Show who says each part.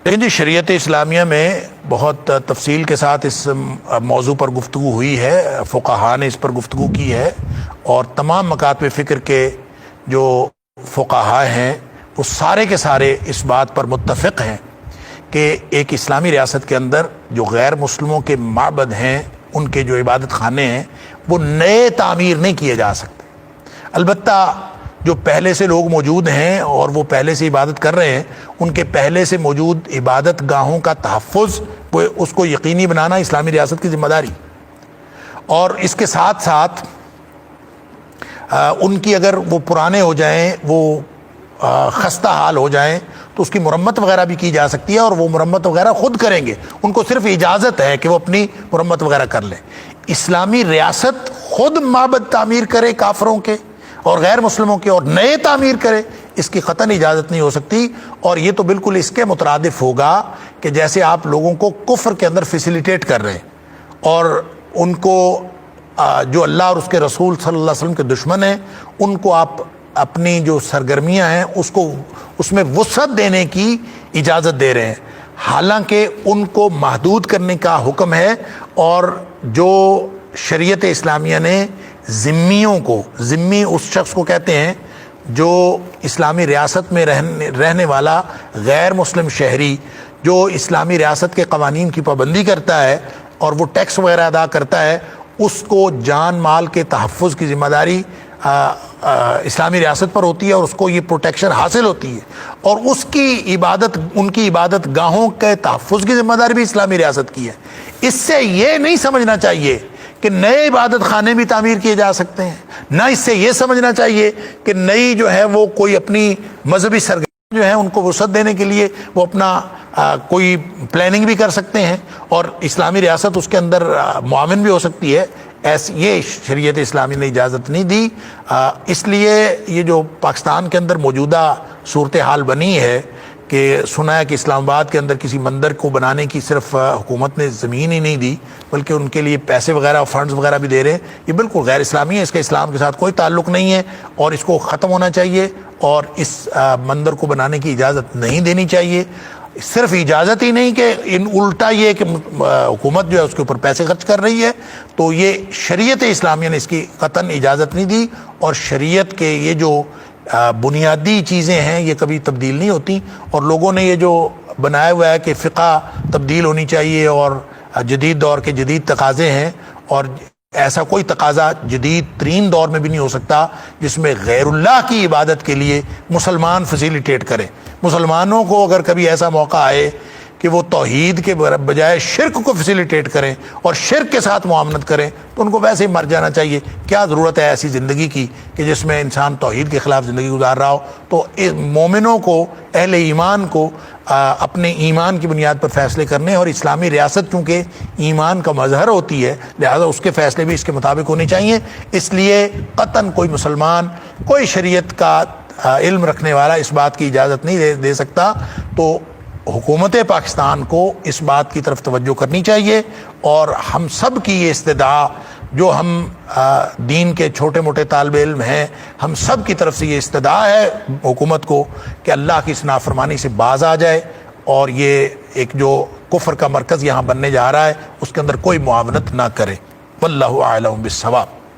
Speaker 1: لیکن جی شریعت اسلامیہ میں بہت تفصیل کے ساتھ اس موضوع پر گفتگو ہوئی ہے، فقہاء نے اس پر گفتگو کی ہے، اور تمام مکاتب فکر کے جو فقہاء ہیں وہ سارے کے سارے اس بات پر متفق ہیں کہ ایک اسلامی ریاست کے اندر جو غیر مسلموں کے معبد ہیں، ان کے جو عبادت خانے ہیں، وہ نئے تعمیر نہیں کیے جا سکتے۔ البتہ جو پہلے سے لوگ موجود ہیں اور وہ پہلے سے عبادت کر رہے ہیں، ان کے پہلے سے موجود عبادت گاہوں کا تحفظ، اس کو یقینی بنانا اسلامی ریاست کی ذمہ داری، اور اس کے ساتھ ساتھ ان کی اگر وہ پرانے ہو جائیں، وہ خستہ حال ہو جائیں، تو اس کی مرمت وغیرہ بھی کی جا سکتی ہے، اور وہ مرمت وغیرہ خود کریں گے، ان کو صرف اجازت ہے کہ وہ اپنی مرمت وغیرہ کر لیں۔ اسلامی ریاست خود معبد تعمیر کرے کافروں کے اور غیر مسلموں کے، اور نئے تعمیر کرے، اس کی قطعاً اجازت نہیں ہو سکتی۔ اور یہ تو بالکل اس کے مترادف ہوگا کہ جیسے آپ لوگوں کو کفر کے اندر فیسیلیٹیٹ کر رہے ہیں، اور ان کو جو اللہ اور اس کے رسول صلی اللہ علیہ وسلم کے دشمن ہیں، ان کو آپ اپنی جو سرگرمیاں ہیں اس میں وسعت دینے کی اجازت دے رہے ہیں، حالانکہ ان کو محدود کرنے کا حکم ہے۔ اور جو شریعت اسلامیہ نے ذمیوں کو، ذمی اس شخص کو کہتے ہیں جو اسلامی ریاست میں رہنے والا غیر مسلم شہری، جو اسلامی ریاست کے قوانین کی پابندی کرتا ہے اور وہ ٹیکس وغیرہ ادا کرتا ہے، اس کو جان مال کے تحفظ کی ذمہ داری اسلامی ریاست پر ہوتی ہے، اور اس کو یہ پروٹیکشن حاصل ہوتی ہے، اور اس کی عبادت، ان کی عبادت گاہوں کے تحفظ کی ذمہ داری بھی اسلامی ریاست کی ہے۔ اس سے یہ نہیں سمجھنا چاہیے کہ نئے عبادت خانے بھی تعمیر کیے جا سکتے ہیں، نہ اس سے یہ سمجھنا چاہیے کہ نئی جو ہے وہ کوئی اپنی مذہبی سرگرمی جو ہے ان کو وسعت دینے کے لیے وہ اپنا کوئی پلاننگ بھی کر سکتے ہیں، اور اسلامی ریاست اس کے اندر معاون بھی ہو سکتی ہے۔ یہ شریعت اسلامی نے اجازت نہیں دی۔ اس لیے یہ جو پاکستان کے اندر موجودہ صورتحال بنی ہے کہ سنا ہے کہ اسلام آباد کے اندر کسی مندر کو بنانے کی صرف حکومت نے زمین ہی نہیں دی، بلکہ ان کے لیے پیسے وغیرہ، فنڈز وغیرہ بھی دے رہے ہیں، یہ بالکل غیر اسلامی ہے، اس کا اسلام کے ساتھ کوئی تعلق نہیں ہے، اور اس کو ختم ہونا چاہیے، اور اس مندر کو بنانے کی اجازت نہیں دینی چاہیے۔ صرف اجازت ہی نہیں کہ الٹا یہ کہ حکومت جو ہے اس کے اوپر پیسے خرچ کر رہی ہے، تو یہ شریعت اسلامیہ نے اس کی قطعاً اجازت نہیں دی، اور شریعت کے یہ جو بنیادی چیزیں ہیں یہ کبھی تبدیل نہیں ہوتی، اور لوگوں نے یہ جو بنایا ہوا ہے کہ فقہ تبدیل ہونی چاہیے اور جدید دور کے جدید تقاضے ہیں، اور ایسا کوئی تقاضا جدید ترین دور میں بھی نہیں ہو سکتا جس میں غیر اللہ کی عبادت کے لیے مسلمان فیسیلیٹیٹ کریں۔ مسلمانوں کو اگر کبھی ایسا موقع آئے کہ وہ توحید کے بجائے شرک کو فیسیلیٹیٹ کریں اور شرک کے ساتھ معاملت کریں، تو ان کو ویسے ہی مر جانا چاہیے۔ کیا ضرورت ہے ایسی زندگی کی کہ جس میں انسان توحید کے خلاف زندگی گزار رہا ہو؟ تو مومنوں کو، اہل ایمان کو اپنے ایمان کی بنیاد پر فیصلے کرنے، اور اسلامی ریاست چونکہ ایمان کا مظہر ہوتی ہے، لہذا اس کے فیصلے بھی اس کے مطابق ہونے چاہیے۔ اس لیے قطعاً کوئی مسلمان، کوئی شریعت کا علم رکھنے والا اس بات کی اجازت نہیں دے سکتا۔ تو حکومت پاکستان کو اس بات کی طرف توجہ کرنی چاہیے، اور ہم سب کی یہ استدعا، جو ہم دین کے چھوٹے موٹے طالب علم ہیں، ہم سب کی طرف سے یہ استدعا ہے حکومت کو کہ اللہ کی اس نافرمانی سے باز آ جائے، اور یہ ایک جو کفر کا مرکز یہاں بننے جا رہا ہے اس کے اندر کوئی معاونت نہ کرے۔ واللہ اعلم بالصواب۔